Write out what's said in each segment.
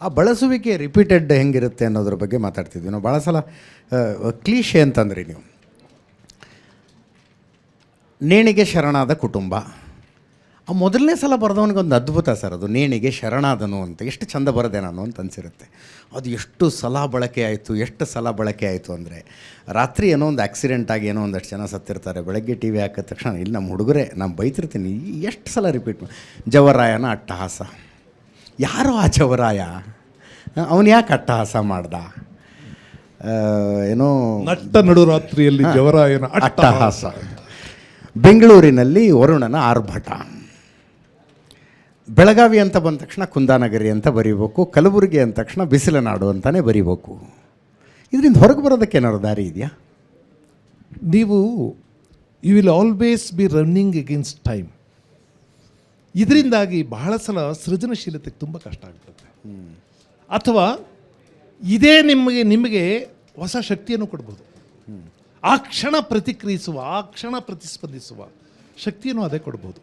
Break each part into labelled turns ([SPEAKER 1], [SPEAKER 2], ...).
[SPEAKER 1] ಆ ಬಳಸುವಿಕೆ ರಿಪೀಟೆಡ್ ಹೆಂಗಿರುತ್ತೆ ಅನ್ನೋದ್ರ ಬಗ್ಗೆ ಮಾತಾಡ್ತಿದ್ವಿ ನಾವು ಭಾಳ ಸಲ. ಕ್ಲೀಶೆ ಅಂತಂದ್ರಿ ನೀವು, ನೇಣಿಗೆ ಶರಣಾದ ಕುಟುಂಬ. ಆ ಮೊದಲನೇ ಸಲ ಬರೆದವನಿಗೊಂದು ಅದ್ಭುತ ಸರ್ ಅದು, ನೇಣಿಗೆ ಶರಣಾದನು ಅಂತ. ಎಷ್ಟು ಚಂದ ಬರದೆ ನಾನು ಅಂತ ಅನಿಸಿರುತ್ತೆ. ಅದು ಎಷ್ಟು ಸಲ ಬಳಕೆ ಆಯಿತು ಅಂದರೆ, ರಾತ್ರಿ ಏನೋ ಒಂದು ಆಕ್ಸಿಡೆಂಟ್ ಆಗಿ ಏನೋ ಒಂದಷ್ಟು ಜನ ಸತ್ತಿರ್ತಾರೆ, ಬೆಳಗ್ಗೆ ಟಿ ವಿ ಹಾಕಿದ ತಕ್ಷಣ ಇಲ್ಲಿ ನಮ್ಮ ಹುಡುಗರೇ ನಾನು ಬೈತಿರ್ತೀನಿ, ಎಷ್ಟು ಸಲ ರಿಪೀಟ್. ಜವರಾಯನ ಅಟ್ಟಹಾಸ. ಯಾರೋ ಆ ಜವರಾಯ, ಅವನು ಯಾಕೆ ಅಟ್ಟಹಾಸ ಮಾಡ್ದ? ಏನೋ
[SPEAKER 2] ನಟ್ಟ ನಡುರಾತ್ರಿಯಲ್ಲಿ ಜವರಾಯನ
[SPEAKER 1] ಅಟ್ಟಹಾಸ. ಬೆಂಗಳೂರಿನಲ್ಲಿ ವರುಣನ ಆರ್ಭಟ. ಬೆಳಗಾವಿ ಅಂತ ಬಂದ ತಕ್ಷಣ ಕುಂದಾನಗರಿ ಅಂತ ಬರೀಬೇಕು, ಕಲಬುರಗಿ ಅಂದ ತಕ್ಷಣ ಬಿಸಿಲ ನಾಡು ಅಂತಲೇ ಬರೀಬೇಕು. ಇದರಿಂದ ಹೊರಗೆ ಬರೋದಕ್ಕೆ ಏನಾದ್ರು ದಾರಿ ಇದೆಯಾ?
[SPEAKER 2] ನೀವು you will always be running against time. ಇದರಿಂದಾಗಿ ಬಹಳ ಸಲ ಸೃಜನಶೀಲತೆಗೆ ತುಂಬ ಕಷ್ಟ ಆಗ್ತದೆ. ಅಥವಾ ಇದೇ ನಿಮಗೆ ಹೊಸ ಶಕ್ತಿಯನ್ನು ಕೊಡ್ಬೋದು. ಆ ಕ್ಷಣ ಪ್ರತಿಕ್ರಿಯಿಸುವ, ಆ ಕ್ಷಣ ಪ್ರತಿಸ್ಪಂದಿಸುವ ಶಕ್ತಿಯನ್ನು ಅದೇ ಕೊಡ್ಬೋದು.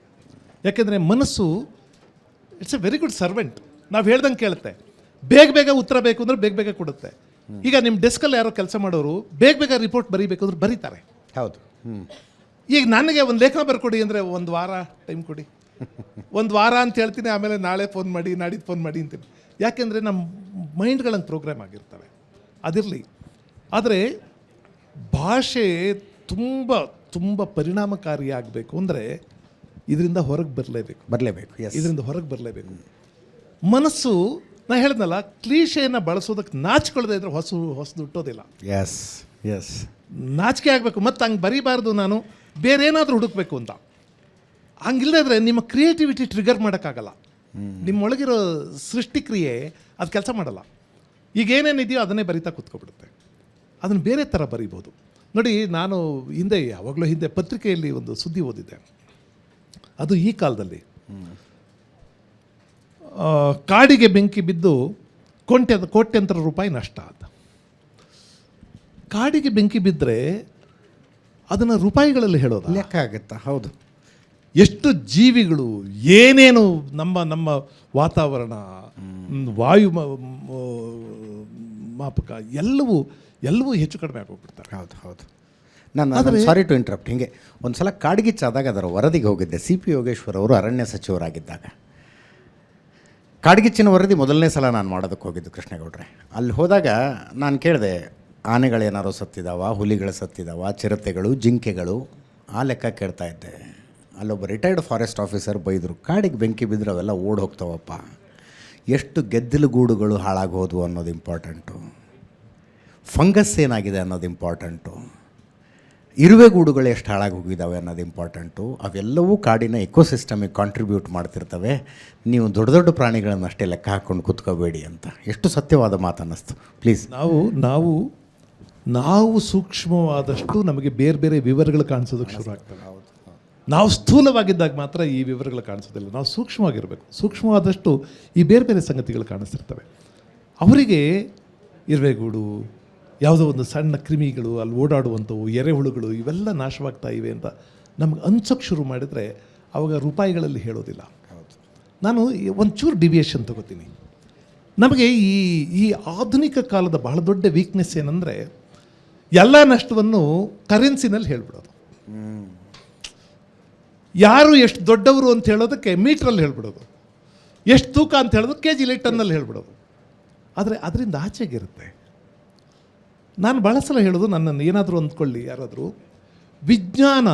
[SPEAKER 2] ಯಾಕೆಂದರೆ ಮನಸ್ಸು it's A very good servant. ನಾವು ಹೇಳ್ದಂಗೆ ಕೇಳುತ್ತೆ. ಬೇಗ ಉತ್ತರ ಬೇಕು ಅಂದರೆ ಬೇಗ ಕೊಡುತ್ತೆ. ಈಗ ನಿಮ್ಮ ಡೆಸ್ಕಲ್ಲಿ ಯಾರೋ ಕೆಲಸ ಮಾಡೋರು ಬೇಗ ರಿಪೋರ್ಟ್ ಬರೀಬೇಕು ಅಂದ್ರೆ ಬರೀತಾರೆ.
[SPEAKER 1] ಹೌದು.
[SPEAKER 2] ಈಗ ನನಗೆ ಒಂದು ಲೇಖನ ಬರ್ಕೊಡಿ ಅಂದರೆ ಒಂದು ವಾರ ಟೈಮ್ ಕೊಡಿ. ಒಂದು ವಾರ ಅಂತ ಹೇಳ್ತೀನಿ, ಆಮೇಲೆ ನಾಳೆ ಫೋನ್ ಮಾಡಿ, ನಾಡಿದ್ದು ಫೋನ್ ಮಾಡಿ ಅಂತೀನಿ. ಯಾಕೆಂದರೆ ನಮ್ಮ ಮೈಂಡ್ಗಳಂಗೆ ಪ್ರೋಗ್ರಾಮ್ ಆಗಿರ್ತವೆ. ಅದಿರಲಿ. ಆದರೆ ಭಾಷೆ ತುಂಬ ಪರಿಣಾಮಕಾರಿಯಾಗಬೇಕು ಅಂದರೆ ಇದರಿಂದ ಹೊರಗೆ ಬರಲೇಬೇಕು. ಇದರಿಂದ ಹೊರಗೆ ಬರಲೇಬೇಕು. ಮನಸ್ಸು, ನಾ ಹೇಳಿದ್ನಲ್ಲ, ಕ್ಲೀಶೆಯನ್ನು ಬಳಸೋದಕ್ಕೆ ನಾಚಿಕೊಳ್ಳದೆ ಇದ್ರೆ ಹೊಸದು ಹುಟ್ಟೋದಿಲ್ಲ.
[SPEAKER 1] ಎಸ್
[SPEAKER 2] ನಾಚಿಕೆ ಆಗಬೇಕು. ಮತ್ತು ಹಂಗೆ ಬರೀಬಾರ್ದು, ನಾನು ಬೇರೆ ಏನಾದರೂ ಹುಡುಕಬೇಕು ಅಂತ. ಹಂಗಿಲ್ಲದೆ ಇದ್ರೆ ನಿಮ್ಮ ಕ್ರಿಯೇಟಿವಿಟಿ ಟ್ರಿಗರ್ ಮಾಡೋಕ್ಕಾಗಲ್ಲ. ನಿಮ್ಮೊಳಗಿರೋ ಸೃಷ್ಟಿಕ್ರಿಯೆ ಅದು ಕೆಲಸ ಮಾಡಲ್ಲ. ಈಗ ಏನೇನಿದೆಯೋ ಅದನ್ನೇ ಬರಿತಾ ಕೂತ್ಕೊಬಿಡುತ್ತೆ. ಅದನ್ನು ಬೇರೆ ಥರ ಬರೀಬೋದು. ನೋಡಿ, ನಾನು ಯಾವಾಗಲೂ ಹಿಂದೆ ಪತ್ರಿಕೆಯಲ್ಲಿ ಒಂದು ಸುದ್ದಿ ಓದಿದ್ದೆ. ಅದು ಈ ಕಾಲದಲ್ಲಿ ಕಾಡಿಗೆ ಬೆಂಕಿ ಬಿದ್ದು ಕೋಟ್ಯಂತರ ರೂಪಾಯಿ ನಷ್ಟ ಆದ. ಕಾಡಿಗೆ ಬೆಂಕಿ ಬಿದ್ದರೆ ಅದನ್ನು ರೂಪಾಯಿಗಳಲ್ಲಿ ಹೇಳೋದು
[SPEAKER 1] ಲೆಕ್ಕ ಆಗುತ್ತಾ? ಹೌದು.
[SPEAKER 2] ಎಷ್ಟು ಜೀವಿಗಳು, ಏನೇನು ನಮ್ಮ ವಾತಾವರಣ, ವಾಯು ಮಾಪಕ ಎಲ್ಲವೂ ಹೆಚ್ಚು ಕಡಿಮೆ ಆಗೋಗ್ಬಿಡ್ತಾರೆ.
[SPEAKER 1] ಹೌದು. ನಾನು ಸಾರಿ ಟು ಇಂಟ್ರಪ್ಟ್. ಹಿಂಗೆ ಒಂದು ಸಲ ಕಾಡ್ಗಿಚ್ಚಾದಾಗ ಅದರ ವರದಿಗೆ ಹೋಗಿದ್ದೆ. CP ಯೋಗೇಶ್ವರ್ ಅವರು ಅರಣ್ಯ ಸಚಿವರಾಗಿದ್ದಾಗ. ಕಾಡ್ಗಿಚ್ಚಿನ ವರದಿ ಮೊದಲನೇ ಸಲ ನಾನು ಮಾಡೋದಕ್ಕೆ ಹೋಗಿದ್ದು ಕೃಷ್ಣೇಗೌಡ್ರೆ. ಅಲ್ಲಿ ಹೋದಾಗ ನಾನು ಕೇಳಿದೆ, ಆನೆಗಳೇನಾರು ಸತ್ತಿದ್ದಾವ, ಹುಲಿಗಳು ಸತ್ತಿದ್ದಾವ, ಚಿರತೆಗಳು, ಜಿಂಕೆಗಳು, ಆ ಲೆಕ್ಕ ಕೇಳ್ತಾ ಇದ್ದೆ. ಅಲ್ಲೊಬ್ಬ ರಿಟೈರ್ಡ್ ಫಾರೆಸ್ಟ್ ಆಫೀಸರ್ ಬೈದರು, ಕಾಡಿಗೆ ಬೆಂಕಿ ಬಿದ್ದರೆ ಅವೆಲ್ಲ ಓಡಿ ಹೋಗ್ತಾವಪ್ಪ, ಎಷ್ಟು ಗೆದ್ದಲು ಗೂಡುಗಳು ಹಾಳಾಗಿ ಹೋದ್ವು ಅನ್ನೋದು ಇಂಪಾರ್ಟೆಂಟು, ಫಂಗಸ್ ಏನಾಗಿದೆ ಅನ್ನೋದು ಇಂಪಾರ್ಟೆಂಟು, ಇರುವೆ ಗೂಡುಗಳು ಎಷ್ಟು ಹಾಳಾಗಿ ಹೋಗಿದ್ದಾವೆ ಅನ್ನೋದು ಇಂಪಾರ್ಟೆಂಟು. ಅವೆಲ್ಲವೂ ಕಾಡಿನ ಎಕೋಸಿಸ್ಟಮಿಗೆ ಕಾಂಟ್ರಿಬ್ಯೂಟ್ ಮಾಡ್ತಿರ್ತವೆ. ನೀವು ದೊಡ್ಡ ಪ್ರಾಣಿಗಳನ್ನು ಅಷ್ಟೇ ಲೆಕ್ಕ ಹಾಕ್ಕೊಂಡು ಕೂತ್ಕೋಬೇಡಿ ಅಂತ. ಎಷ್ಟು ಸತ್ಯವಾದ ಮಾತು ಅನ್ನಿಸ್ತು. ಪ್ಲೀಸ್,
[SPEAKER 2] ನಾವು ಸೂಕ್ಷ್ಮವಾದಷ್ಟು ನಮಗೆ ಬೇರೆ ವಿವರಗಳು ಕಾಣಿಸೋದಕ್ಕೆ ಶುರು ಆಗ್ತವೆ. ನಾವು ಸ್ಥೂಲವಾಗಿದ್ದಾಗ ಮಾತ್ರ ಈ ವಿವರಗಳು ಕಾಣಿಸೋದಿಲ್ಲ. ನಾವು ಸೂಕ್ಷ್ಮವಾಗಿರಬೇಕು. ಸೂಕ್ಷ್ಮವಾದಷ್ಟು ಈ ಬೇರೆ ಸಂಗತಿಗಳು ಕಾಣಿಸ್ತಿರ್ತವೆ. ಅವರಿಗೆ ಇರುವೆಗೂಡು, ಯಾವುದೋ ಒಂದು ಸಣ್ಣ ಕ್ರಿಮಿಗಳು, ಅಲ್ಲಿ ಓಡಾಡುವಂಥವು ಎರೆಹುಳುಗಳು, ಇವೆಲ್ಲ ನಾಶವಾಗ್ತಾ ಇವೆ ಅಂತ ನಮ್ಗೆ ಅನ್ಸೋಕ್ಕೆ ಶುರು ಮಾಡಿದರೆ ಆವಾಗ ರೂಪಾಯಿಗಳಲ್ಲಿ ಹೇಳೋದಿಲ್ಲ. ನಾನು ಒಂಚೂರು ಡಿವಿಯೇಷನ್ ತಗೋತೀನಿ. ನಮಗೆ ಈ ಆಧುನಿಕ ಕಾಲದ ಬಹಳ ದೊಡ್ಡ ವೀಕ್ನೆಸ್ ಏನಂದರೆ, ಎಲ್ಲ ನಷ್ಟವನ್ನು ಕರೆನ್ಸಿನಲ್ಲಿ ಹೇಳ್ಬಿಡೋದು. ಯಾರು ಎಷ್ಟು ದೊಡ್ಡವರು ಅಂತ ಹೇಳೋದಕ್ಕೆ ಮೀಟ್ರಲ್ಲಿ ಹೇಳ್ಬಿಡೋದು, ಎಷ್ಟು ತೂಕ ಅಂತ ಹೇಳೋದು KG ಟನ್ನಲ್ಲಿ ಹೇಳ್ಬಿಡೋದು. ಆದರೆ ಅದರಿಂದ ಆಚೆಗಿರುತ್ತೆ. ನಾನು ಭಾಳ ಸಲ ಹೇಳೋದು, ನನ್ನನ್ನು ಏನಾದರೂ ಅಂದ್ಕೊಳ್ಳಿ ಯಾರಾದರೂ, ವಿಜ್ಞಾನ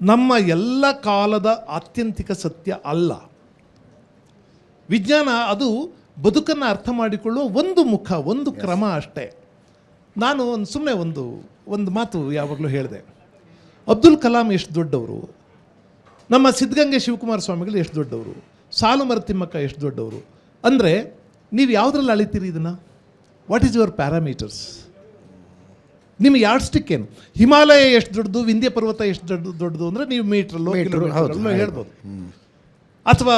[SPEAKER 2] ನಮ್ಮ ಎಲ್ಲ ಕಾಲದ ಆತ್ಯಂತಿಕ ಸತ್ಯ ಅಲ್ಲ. ವಿಜ್ಞಾನ ಅದು ಬದುಕನ್ನು ಅರ್ಥ ಮಾಡಿಕೊಳ್ಳುವ ಒಂದು ಮುಖ, ಒಂದು ಕ್ರಮ ಅಷ್ಟೇ. ನಾನು ಸುಮ್ಮನೆ ಒಂದು ಮಾತು ಯಾವಾಗಲೂ ಹೇಳಿದೆ. ಅಬ್ದುಲ್ ಕಲಾಂ ಎಷ್ಟು ದೊಡ್ಡವರು, ನಮ್ಮ ಸಿದ್ಧಗಂಗೆ ಶಿವಕುಮಾರ ಸ್ವಾಮಿಗಳು ಎಷ್ಟು ದೊಡ್ಡವರು, ಸಾಲುಮರ ತಿಮ್ಮಕ್ಕ ಎಷ್ಟು ದೊಡ್ಡವರು ಅಂದರೆ ನೀವು ಯಾವುದ್ರಲ್ಲಿ ಅಳಿತೀರಿ ಇದನ್ನು? What is your parameters? ನಿಮ್ಮ ಯಾರ್ಡ್ ಸ್ಟಿಕ್ ಏನು? ಹಿಮಾಲಯ ಎಷ್ಟು ದೊಡ್ಡದು, ವಿಂಧ್ಯ ಪರ್ವತ ಎಷ್ಟು ದೊಡ್ಡದು ಅಂದರೆ ನೀವು ಮೀಟ್ರಲ್ಲೋ ಹೇಳ್ಬೋದು. ಅಥವಾ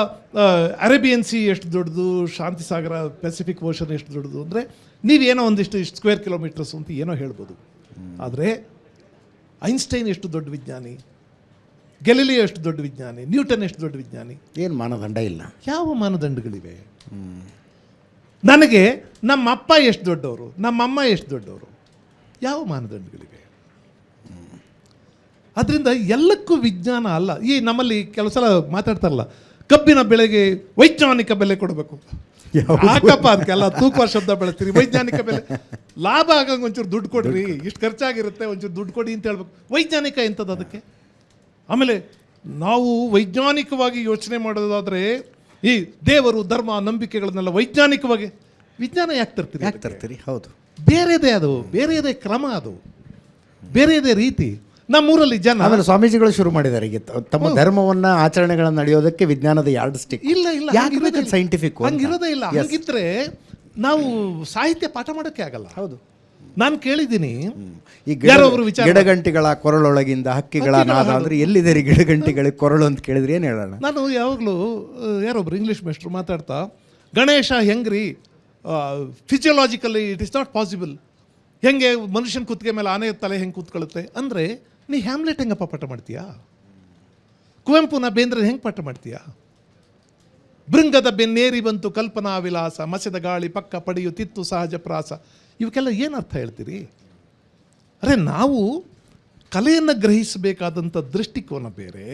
[SPEAKER 2] ಅರೇಬಿಯನ್ ಸಿ ಎಷ್ಟು ದೊಡ್ಡದು, ಶಾಂತಿ ಸಾಗರ, ಪೆಸಿಫಿಕ್ ಓಷನ್ ಎಷ್ಟು ದೊಡ್ಡದು ಅಂದರೆ ನೀವೇನೋ ಒಂದಿಷ್ಟು ಸ್ಕ್ವೇರ್ ಕಿಲೋಮೀಟರ್ಸ್ ಅಂತ ಏನೋ ಹೇಳ್ಬೋದು. ಆದರೆ ಐನ್ಸ್ಟೈನ್ ಎಷ್ಟು ದೊಡ್ಡ ವಿಜ್ಞಾನಿ, ಗೆಲಿಲಿಯೋ ಎಷ್ಟು ದೊಡ್ಡ ವಿಜ್ಞಾನಿ, ನ್ಯೂಟನ್ ಎಷ್ಟು ದೊಡ್ಡ ವಿಜ್ಞಾನಿ.
[SPEAKER 1] ಏನು ಮಾನದಂಡ ಇಲ್ಲ.
[SPEAKER 2] ಯಾವ ಮಾನದಂಡಗಳಿವೆ? ನನಗೆ ನಮ್ಮ ಅಪ್ಪ ಎಷ್ಟು ದೊಡ್ಡವರು, ನಮ್ಮಮ್ಮ ಎಷ್ಟು ದೊಡ್ಡವರು, ಯಾವ ಮಾನದಂಡಗಳಿವೆ? ಅದರಿಂದ ಎಲ್ಲಕ್ಕೂ ವಿಜ್ಞಾನ ಅಲ್ಲ. ಈ ನಮ್ಮಲ್ಲಿ ಕೆಲವು ಸಲ ಮಾತಾಡ್ತಾರಲ್ಲ, ಕಬ್ಬಿನ ಬೆಳೆಗೆ ವೈಜ್ಞಾನಿಕ ಬೆಲೆ ಕೊಡಬೇಕು. ಯಾಕಪ್ಪ ಅದಕ್ಕೆಲ್ಲ ತೂಕುವ ಶಬ್ದ ಬೆಳೆಸ್ತೀರಿ? ವೈಜ್ಞಾನಿಕ ಬೆಲೆ, ಲಾಭ ಆಗಂಗೆ ಒಂಚೂರು ದುಡ್ಡು ಕೊಡ್ರಿ, ಇಷ್ಟು ಖರ್ಚಾಗಿರುತ್ತೆ ಒಂಚೂರು ದುಡ್ಡು ಕೊಡಿ ಅಂತ ಹೇಳ್ಬೇಕು. ವೈಜ್ಞಾನಿಕ ಎಂಥದ್ದು ಅದಕ್ಕೆ? ಆಮೇಲೆ ನಾವು ವೈಜ್ಞಾನಿಕವಾಗಿ ಯೋಚನೆ ಮಾಡೋದಾದರೆ ಈ ದೇವರು, ಧರ್ಮ, ನಂಬಿಕೆಗಳನ್ನೆಲ್ಲ ವೈಜ್ಞಾನಿಕವಾಗಿ, ವಿಜ್ಞಾನ ಯಾಕೆ ತರ್ತೀರಿ?
[SPEAKER 1] ಹೌದು,
[SPEAKER 2] ಬೇರೆದೇ ಅದು, ಬೇರೆದೇ ಕ್ರಮ, ಅದು ಬೇರೆದೇ ರೀತಿ. ನಮ್ಮೂರಲ್ಲಿ ಜನ,
[SPEAKER 1] ಆಮೇಲೆ ಸ್ವಾಮೀಜಿಗಳು ಶುರು ಮಾಡಿದ್ದಾರೆ ಈಗ ತಮ್ಮ ಧರ್ಮವನ್ನ ಆಚರಣೆಗಳನ್ನು ನಡೆಯೋದಕ್ಕೆ ವಿಜ್ಞಾನದ ಯಾರ್ಡ್ ಸ್ಟಿಕ್.
[SPEAKER 2] ಇಲ್ಲ,
[SPEAKER 1] ಸೈಂಟಿಫಿಕ್
[SPEAKER 2] ಹಂಗಿರೋದೇ ಇಲ್ಲ. ಹಂಗಿದ್ರೆ ನಾವು ಸಾಹಿತ್ಯ ಪಾಠ ಮಾಡೋಕ್ಕೆ ಆಗಲ್ಲ.
[SPEAKER 1] ಹೌದು,
[SPEAKER 2] ನಾನು ಕೇಳಿದ್ದೀನಿ,
[SPEAKER 1] ಈ ಗಿಡಗಂಟಿಗಳ ಕೊರಳೊಳಗಿಂದ ಹಕ್ಕಿಗಳ ನಾದ ಅಂದ್ರೆ ಎಲ್ಲಿದೆ ರೀ ಗಿಡಗಂಟಿಗಳಿಗೆ ಕೊರಳು ಅಂತ ಕೇಳಿದ್ರೆ ಏನು ಹೇಳೋಣ?
[SPEAKER 2] ನಾನು ಯಾವಾಗಲೂ ಯಾರೊಬ್ರು ಇಂಗ್ಲೀಷ್ ಮೇಸ್ಟ್ರು ಮಾತಾಡ್ತಾ, ಗಣೇಶ ಹೆಂಗ್ರಿ physiologically it is not possible, ಹೆಂಗೆ ಮನುಷ್ಯನ ಕುತ್ತಿಗೆ ಮೇಲೆ ಆನೆ ತಲೆ ಹೆಂಗೆ ಕೂತ್ಕೊಳ್ಳುತ್ತೆ ಅಂದರೆ, ನೀ ಹ್ಯಾಮ್ಲೆಟ್ ಹೆಂಗಪ್ಪ ಪಾಠ ಮಾಡ್ತೀಯಾ? ಕುವೆಂಪುನ ಬೇಂದ್ರೆ ಹೆಂಗೆ ಪಾಠ ಮಾಡ್ತೀಯಾ? ಭೃಂಗದ ಬೆನ್ನೇರಿ ಬಂತು ಕಲ್ಪನಾ ವಿಲಾಸ, ಮಸೆದ ಗಾಳಿ ಪಕ್ಕ ಪಡೆಯುತ್ತಿತ್ತು ಸಹಜ ಪ್ರಾಸ. ಇವಕ್ಕೆಲ್ಲ ಏನು ಅರ್ಥ ಹೇಳ್ತೀರಿ? ಅರೆ, ನಾವು ಕಲೆಯನ್ನು ಗ್ರಹಿಸಬೇಕಾದಂಥ ದೃಷ್ಟಿಕೋನ ಬೇರೆ,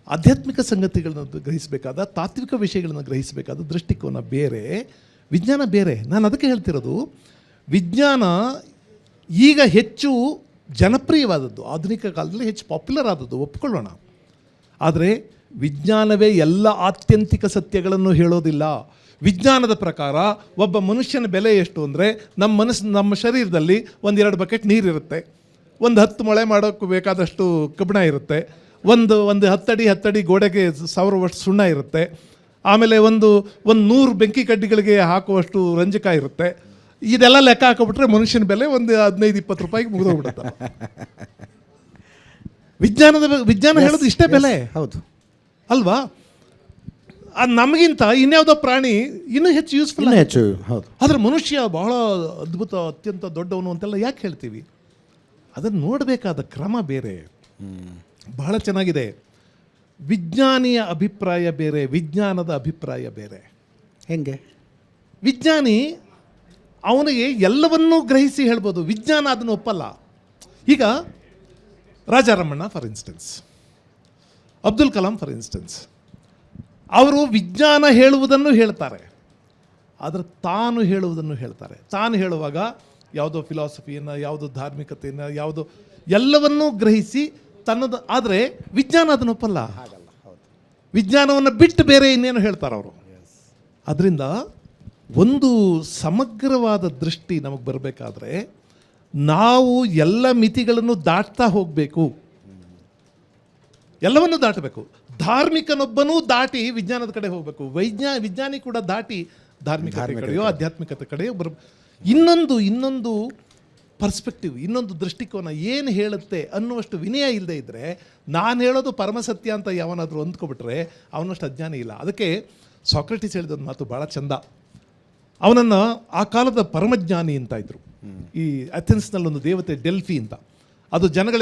[SPEAKER 2] ಆಧ್ಯಾತ್ಮಿಕ ಸಂಗತಿಗಳನ್ನ ಗ್ರಹಿಸಬೇಕಾದ, ತಾತ್ವಿಕ ವಿಷಯಗಳನ್ನು ಗ್ರಹಿಸಬೇಕಾದ ದೃಷ್ಟಿಕೋನ ಬೇರೆ, ವಿಜ್ಞಾನ ಬೇರೆ. ನಾನು ಅದಕ್ಕೆ ಹೇಳ್ತಿರೋದು, ವಿಜ್ಞಾನ ಈಗ ಹೆಚ್ಚು ಜನಪ್ರಿಯವಾದದ್ದು, ಆಧುನಿಕ ಕಾಲದಲ್ಲಿ ಹೆಚ್ಚು ಪಾಪ್ಯುಲರ್ ಆದದ್ದು, ಒಪ್ಕೊಳ್ಳೋಣ. ಆದರೆ ವಿಜ್ಞಾನವೇ ಎಲ್ಲ ಆತ್ಯಂತಿಕ ಸತ್ಯಗಳನ್ನು ಹೇಳೋದಿಲ್ಲ. ವಿಜ್ಞಾನದ ಪ್ರಕಾರ ಒಬ್ಬ ಮನುಷ್ಯನ ಬೆಲೆ ಎಷ್ಟು ಅಂದರೆ, ನಮ್ಮ ಶರೀರದಲ್ಲಿ 1-2 ಬಕೆಟ್ ನೀರಿರುತ್ತೆ, 10 ಮೊಳೆ ಮಾಡೋಕ್ಕೆ ಬೇಕಾದಷ್ಟು ಕಬ್ಬಿಣ ಇರುತ್ತೆ, ಒಂದು 10 ಅಡಿ ಗೋಡೆಗೆ 1000 ವರ್ಷ ಸುಣ್ಣ ಇರುತ್ತೆ, ಆಮೇಲೆ ಒಂದು 100 ಬೆಂಕಿ ಕಡ್ಡಿಗಳಿಗೆ ಹಾಕುವಷ್ಟು ರಂಜಕ ಇರುತ್ತೆ. ಇದೆಲ್ಲ ಲೆಕ್ಕ ಹಾಕಿಬಿಟ್ರೆ ಮನುಷ್ಯನ ಬೆಲೆ ಒಂದು 15-20 ರೂಪಾಯಿಗೆ ಮುಗಿದೋಗ್ಬಿಡುತ್ತೆ. ವಿಜ್ಞಾನ ಹೇಳೋದು ಇಷ್ಟೇ ಬೆಲೆ.
[SPEAKER 1] ಹೌದು
[SPEAKER 2] ಅಲ್ವಾ? ನಮಗಿಂತ ಇನ್ಯಾವುದೋ ಪ್ರಾಣಿ ಇನ್ನೂ ಹೆಚ್ಚು ಯೂಸ್ಫುಲ್,
[SPEAKER 1] ಹೆಚ್ಚು. ಹೌದು,
[SPEAKER 2] ಆದರೆ ಮನುಷ್ಯ ಬಹಳ ಅದ್ಭುತ, ಅತ್ಯಂತ ದೊಡ್ಡವನು ಅಂತೆಲ್ಲ ಯಾಕೆ ಹೇಳ್ತೀವಿ? ಅದನ್ನು ನೋಡಬೇಕಾದ ಕ್ರಮ ಬೇರೆ. ಬಹಳ ಚೆನ್ನಾಗಿದೆ. ವಿಜ್ಞಾನಿಯ ಅಭಿಪ್ರಾಯ ಬೇರೆ, ವಿಜ್ಞಾನದ ಅಭಿಪ್ರಾಯ ಬೇರೆ.
[SPEAKER 1] ಹೆಂಗೆ?
[SPEAKER 2] ವಿಜ್ಞಾನಿ ಅವನಿಗೆ ಎಲ್ಲವನ್ನೂ ಗ್ರಹಿಸಿ ಹೇಳ್ಬೋದು, ವಿಜ್ಞಾನ ಅದನ್ನು ಒಪ್ಪಲ್ಲ. ಈಗ Raja Ramanna for instance, Abdul Kalam for instance, ಅವರು ವಿಜ್ಞಾನ ಹೇಳುವುದನ್ನು ಹೇಳ್ತಾರೆ, ಆದರೆ ತಾನು ಹೇಳುವುದನ್ನು ಹೇಳ್ತಾರೆ. ತಾನು ಹೇಳುವಾಗ ಯಾವುದೋ ಫಿಲಾಸಫಿಯನ್ನು, ಯಾವುದೋ ಧಾರ್ಮಿಕತೆಯನ್ನು, ಯಾವುದೋ ಎಲ್ಲವನ್ನೂ ಗ್ರಹಿಸಿ ತನ್ನದು. ಆದರೆ ವಿಜ್ಞಾನ ಅದನ್ನು ಒಪ್ಪಲ್ಲ. ವಿಜ್ಞಾನವನ್ನು ಬಿಟ್ಟು ಬೇರೆ ಇನ್ನೇನು ಹೇಳ್ತಾರೆ ಅವರು. ಅದರಿಂದ ಒಂದು ಸಮಗ್ರವಾದ ದೃಷ್ಟಿ ನಮಗೆ ಬರಬೇಕಾದ್ರೆ ನಾವು ಎಲ್ಲ ಮಿತಿಗಳನ್ನು ದಾಟ್ತಾ ಹೋಗಬೇಕು, ಎಲ್ಲವನ್ನೂ ದಾಟಬೇಕು. ಧಾರ್ಮಿಕನೊಬ್ಬನೂ ದಾಟಿ ವಿಜ್ಞಾನದ ಕಡೆ ಹೋಗಬೇಕು, ವಿಜ್ಞಾನಿ ಕೂಡ ದಾಟಿ ಧಾರ್ಮಿಕತೆ ಕಡೆಯೋ ಆಧ್ಯಾತ್ಮಿಕತೆ ಕಡೆಯೋ ಇನ್ನೊಂದು ಪರ್ಸ್ಪೆಕ್ಟಿವ್, ಇನ್ನೊಂದು ದೃಷ್ಟಿಕೋನ ಏನು ಹೇಳುತ್ತೆ ಅನ್ನುವಷ್ಟು ವಿನಯ ಇಲ್ಲದೆ ಇದ್ದರೆ, ನಾನು ಹೇಳೋದು ಪರಮಸತ್ಯ ಅಂತ ಯಾವನಾದರೂ ಅಂದ್ಕೊಬಿಟ್ರೆ ಅವನಷ್ಟು ಅಜ್ಞಾನಿ ಇಲ್ಲ. ಅದಕ್ಕೆ ಸಾಕ್ರೆಟಿಸ್ ಹೇಳಿದೊಂದು ಮಾತು ಭಾಳ ಚಂದ. ಅವನನ್ನು ಆ ಕಾಲದ ಪರಮಜ್ಞಾನಿ ಅಂತ ಇದ್ರು. ಈ ಅಥೆನ್ಸ್ನಲ್ಲೊಂದು ದೇವತೆ ಡೆಲ್ಫಿ ಅಂತ, ಅದು ಜನಗಳ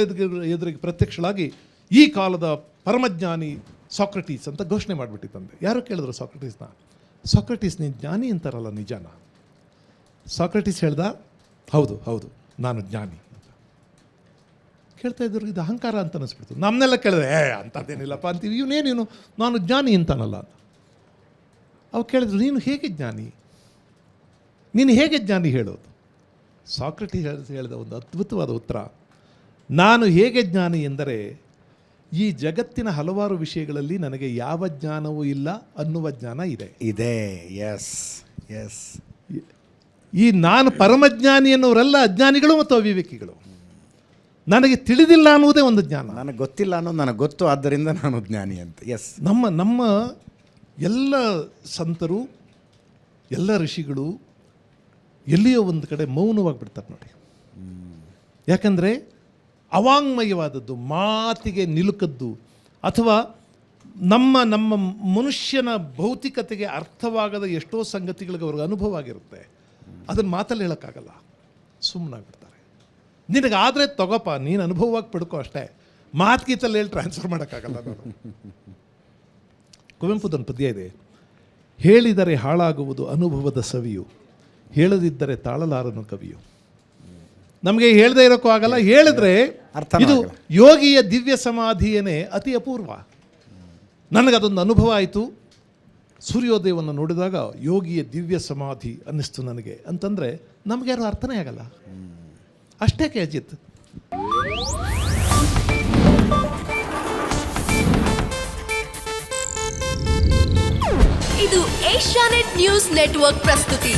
[SPEAKER 2] ಎದುರಿಗೆ ಪ್ರತ್ಯಕ್ಷವಾಗಿ ಈ ಕಾಲದ ಪರಮಜ್ಞಾನಿ ಸಾಕ್ರೆಟೀಸ್ ಅಂತ ಘೋಷಣೆ ಮಾಡಿಬಿಟ್ಟಿತ್ತಂತೆ. ಯಾರು ಕೇಳಿದ್ರು ಸಾಕ್ರೆಟೀಸ್ನ, ಸಾಕ್ರೆಟೀಸ್ ನೀನು ಜ್ಞಾನಿ ಅಂತಾರಲ್ಲ, ನಿಜಾನ? ಸಾಕ್ರೆಟೀಸ್ ಹೇಳ್ದ, ಹೌದು ಹೌದು ನಾನು ಜ್ಞಾನಿ ಅಂತ. ಕೇಳ್ತಾ ಇದ್ರು, ಇದು ಅಹಂಕಾರ ಅಂತ ಅನಿಸ್ಬಿಡ್ತು. ನಮ್ಮನ್ನೆಲ್ಲ ಕೇಳಿದ್ರೆ ಅಂಥದ್ದೇನಿಲ್ಲಪ್ಪ ಅಂತೀವಿ, ಇವನೇನೇನು ನಾನು ಜ್ಞಾನಿ ಅಂತಾನಲ್ಲ ಅಂತ. ಅವ್ರು ಕೇಳಿದ್ರು, ನೀನು ಹೇಗೆ ಜ್ಞಾನಿ, ನೀನು ಹೇಗೆ ಜ್ಞಾನಿ ಹೇಳೋದು? ಸಾಕ್ರೆಟೀಸ್ ಹೇಳಿದ ಒಂದು ಅದ್ಭುತವಾದ ಉತ್ತರ, ನಾನು ಹೇಗೆ ಜ್ಞಾನಿ ಎಂದರೆ ಈ ಜಗತ್ತಿನ ಹಲವಾರು ವಿಷಯಗಳಲ್ಲಿ ನನಗೆ ಯಾವ ಜ್ಞಾನವೂ ಇಲ್ಲ ಅನ್ನುವ ಜ್ಞಾನ ಇದೆ.
[SPEAKER 1] Yes yes.
[SPEAKER 2] ಈ ನಾನು ಪರಮಜ್ಞಾನಿ ಅನ್ನೋರೆಲ್ಲ ಅಜ್ಞಾನಿಗಳು ಮತ್ತು ಅವಿವೇಕಿಗಳು. ನನಗೆ ತಿಳಿದಿಲ್ಲ ಅನ್ನುವುದೇ ಒಂದು ಜ್ಞಾನ.
[SPEAKER 1] ನನಗೆ ಗೊತ್ತಿಲ್ಲ ಅನ್ನೋದು ನನಗೆ ಗೊತ್ತು, ಆದ್ದರಿಂದ ನಾನು ಜ್ಞಾನಿ ಅಂತ. ಎಸ್.
[SPEAKER 2] ನಮ್ಮ ಎಲ್ಲ ಸಂತರು, ಎಲ್ಲ ಋಷಿಗಳು ಎಲ್ಲಿಯೋ ಒಂದು ಕಡೆ ಮೌನವಾಗಿಬಿಡ್ತಾರೆ ನೋಡಿ. ಯಾಕಂದರೆ ಅವಾಂಗ್ಮಯವಾದದ್ದು, ಮಾತಿಗೆ ನಿಲುಕದ್ದು, ಅಥವಾ ನಮ್ಮ ಮನುಷ್ಯನ ಭೌತಿಕತೆಗೆ ಅರ್ಥವಾಗದ ಎಷ್ಟೋ ಸಂಗತಿಗಳಿಗೆ ಅವ್ರಿಗೆ ಅನುಭವ ಆಗಿರುತ್ತೆ. ಅದನ್ನು ಮಾತಲ್ಲಿ ಹೇಳೋಕ್ಕಾಗಲ್ಲ, ಸುಮ್ಮನಾಗ್ಬಿಡ್ತಾರೆ. ನಿನಗಾದರೆ ತಗೋಪ್ಪ, ನೀನು ಅನುಭವವಾಗಿ ಪಡ್ಕೋ ಅಷ್ಟೇ, ಮಾತ್ಗೀತಲ್ಲಿ ಹೇಳಿ ಟ್ರಾನ್ಸ್ಫರ್ ಮಾಡೋಕ್ಕಾಗಲ್ಲ ನಾನು. ಕುವೆಂಪುದೊಂದು ಪದ್ಯ ಇದೆ, ಹೇಳಿದರೆ ಹಾಳಾಗುವುದು ಅನುಭವದ ಸವಿಯು, ಹೇಳದಿದ್ದರೆ ತಾಳಲಾರನು ಕವಿಯು. ನಮಗೆ ಹೇಳದೇ ಇರೋಕ್ಕೂ ಆಗಲ್ಲ, ಹೇಳಿದ್ರೆ
[SPEAKER 1] ಅರ್ಥನೂ
[SPEAKER 2] ಇದು
[SPEAKER 1] ಆಗಲ್ಲ.
[SPEAKER 2] ಯೋಗಿಯ ದಿವ್ಯ ಸಮಾಧಿಯೇ ಅತಿ ಅಪೂರ್ವ. ನನಗದೊಂದು ಅನುಭವ ಆಯಿತು. ಸೂರ್ಯೋದಯವನ್ನು ನೋಡಿದಾಗ ಯೋಗಿಯ ದಿವ್ಯ ಸಮಾಧಿ ಅನ್ನಿಸ್ತು ನನಗೆ ಅಂತಂದರೆ ನಮಗ್ಯಾರು ಅರ್ಥನೇ ಆಗಲ್ಲ. ಅಷ್ಟೇ ಕೆ ಅಜಿತ್.
[SPEAKER 3] ಇದು ಏಷ್ಯಾನೆಟ್ ನ್ಯೂಸ್ ನೆಟ್ವರ್ಕ್ ಪ್ರಸ್ತುತಿ.